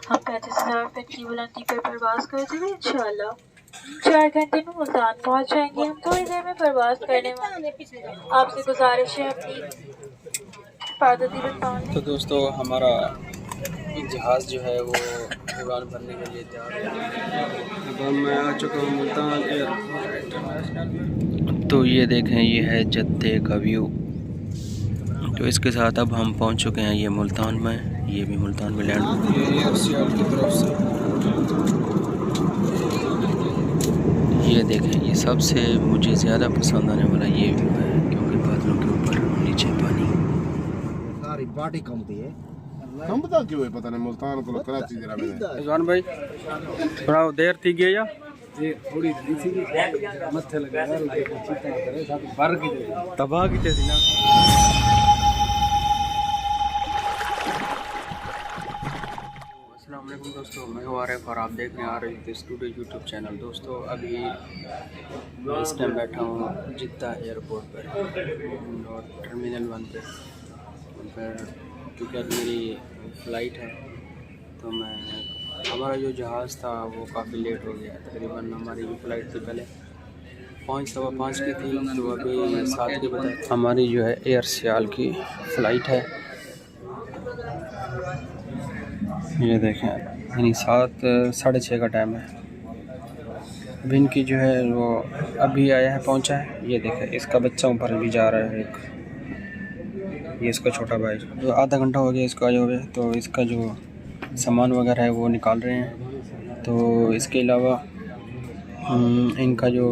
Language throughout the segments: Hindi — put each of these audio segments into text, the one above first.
हम 35,000 फीट की बुलंदी पर परवाज करते हुए इंशाल्लाह 4 घंटे में मुल्तान पहुंच जाएंगे। हम थोड़ी देर में परवाज करने वाले आपसे गुजारिश है अपनी हिफाजती रखवालें। तो दोस्तों हमारा जहाज़ जो है वो उड़ान भरने के लिए तैयार है। अब मैं आ चुका हूँ मुल्तान एयरपोर्ट इंटरनेशनल। तो ये देखें, ये है जद्दे का व्यू। तो इसके साथ अब हम पहुँच चुके हैं ये मुल्तान में। ये भी मुल्तान में लैंड ये एयरसियाल की तरफ से। ये देखें, ये सबसे मुझे ज़्यादा पसंद आने वाला ये व्यू है, क्योंकि बादलों के ऊपर नीचे पानी। सारी पार्टी कमती है, कम बता क्यों है पता नहीं। मुल्तान को कराची जरा में रिजवान भाई थोड़ा देर थी गया या ये थोड़ी सी मत्थे लगा लाइट अच्छी तरह करे सब भर की दे तबाह की थी ना। अस्सलाम वालेकुम दोस्तों, मैं हूँ आरिफ और आप देखने आ रहे थे स्टूडियो यूट्यूब चैनल। दोस्तों अभी इस टाइम बैठा हूँ जिद्दा एयरपोर्ट पर और टर्मिनल 1 पर क्योंकि अब मेरी फ़्लाइट है। तो हमारा जो जहाज़ था वो काफ़ी लेट हो गया। तकरीबन हमारी जो फ़्लाइट थी पहले 5:15 की थी, तो अभी 7 के बजे हमारी जो है एयरसियाल की फ़्लाइट है। ये देखें, यानी 7 साढ़े 6 का टाइम है। अभी इनकी जो है वो अभी आया है, पहुंचा है। ये देखें, इसका बच्चा ऊपर भी जा रहा है एक, ये इसका छोटा भाई जो आधा घंटा हो गया इसको आए हुए। तो इसका जो सामान वगैरह है वो निकाल रहे हैं। तो इसके अलावा इनका जो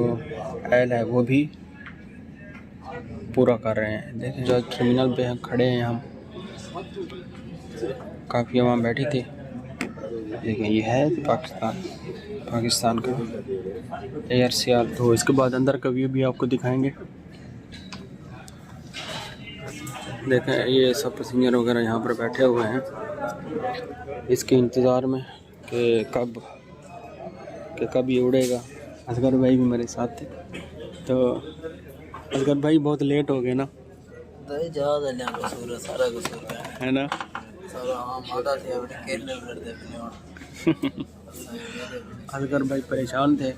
एल है वो भी पूरा कर रहे हैं। देखें, जो टर्मिनल पे हम खड़े हैं, हम काफ़ी वहाँ बैठी थी। देखें, ये है पाकिस्तान का एयरसियाल। तो इसके बाद अंदर का व्यू भी आपको दिखाएंगे। देखें, ये सब पैसेंजर वगैरह यहाँ पर बैठे हुए हैं इसके इंतज़ार में कि कब ये उड़ेगा। असगर भाई भी मेरे साथ थे। तो असगर भाई बहुत लेट हो गए ना, है ना। असगर भाई परेशान थे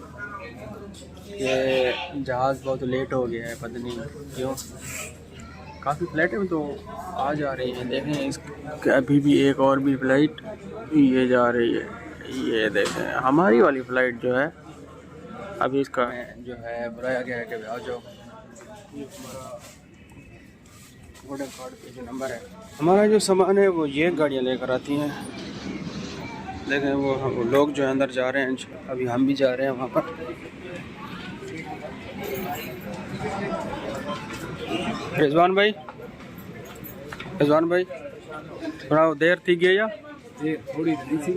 कि जहाज़ बहुत लेट हो गया है, पता नहीं क्यों। काफ़ी फ़्लाइटें तो आ जा रही हैं। देखें, अभी भी एक और भी फ़्लाइट ये जा रही है। ये देखें, हमारी वाली फ़्लाइट जो है अभी इसका जो है बुलाया गया है कि आ जाओ। ये हमारा वोटर कार्ड पे जो नंबर है, हमारा जो सामान है वो ये गाड़ियाँ लेकर आती हैं। देखें, वो लोग जो है अंदर जा रहे हैं, अभी हम भी जा रहे हैं वहाँ पर। रिजवान भाई थोड़ा देर थी गया या ये थोड़ी सी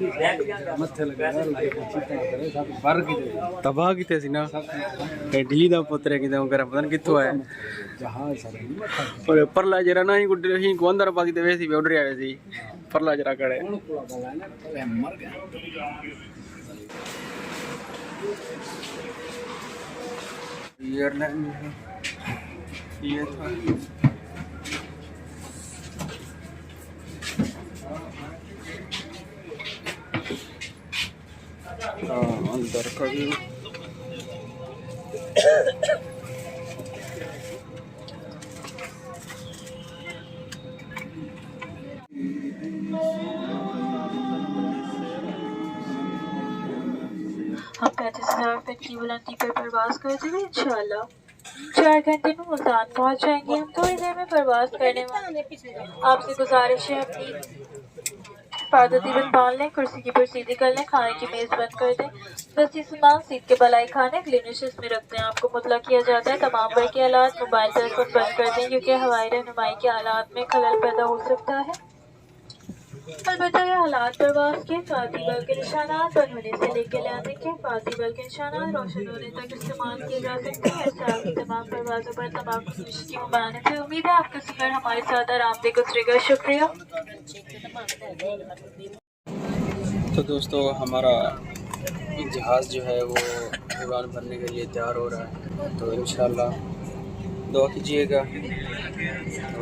मत्थे लगा लाइट अच्छी तरह करे सब भर की दे तबाह की थी ना। दिल्ली का पुत्र है कि पता नहीं कितों है जहाज और परला जरा ना ही को अंदर पाकी ते वैसी उड़ रहा वैसी परला जरा कड़े मर गया। एयरलाइन ये था। अंदर का व्यू। हम 35,000 फीट की बुलंदी पर परवाज करते हुए इंशाल्लाह 4 घंटे में मुल्तान पहुंच जाएंगे। हम थोड़ी देर में परवाज करने वाले आपसे गुजारिश है अपनी हिफाजती रखवाल लें, कुर्सी की सीधी कर लें, खाने की मेज़ बंद कर दें। दस्ती सामान सीट के बलाई खाने ग्लिनिशेस में रखते हैं। आपको मुतला किया जाता है तमाम वर्क के हालात मोबाइल टेलीफोन बंद कर दें, क्योंकि हवाई रहनुमाई के हालात में खलल पैदा हो सकता है। अलबत्ता ये हालात परवाज के फाती बल के निशानात बंद होने से लेकर लैंडिंग के फाती बल के निशानात रोशन होने तक इस्तेमाल किए जा सकते हैं। इस साल की तमाम परवाज़ों पर तमाम की मुबारक है। उम्मीद है आपका सफर हमारे साथ आराम दे गुजरेगा। शुक्रिया। तो दोस्तों हमारा जहाज़ जो है वो उड़ान भरने के लिए तैयार हो रहा है। तो इंशाल्लाह दुआ कीजिएगा। तो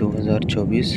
2024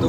2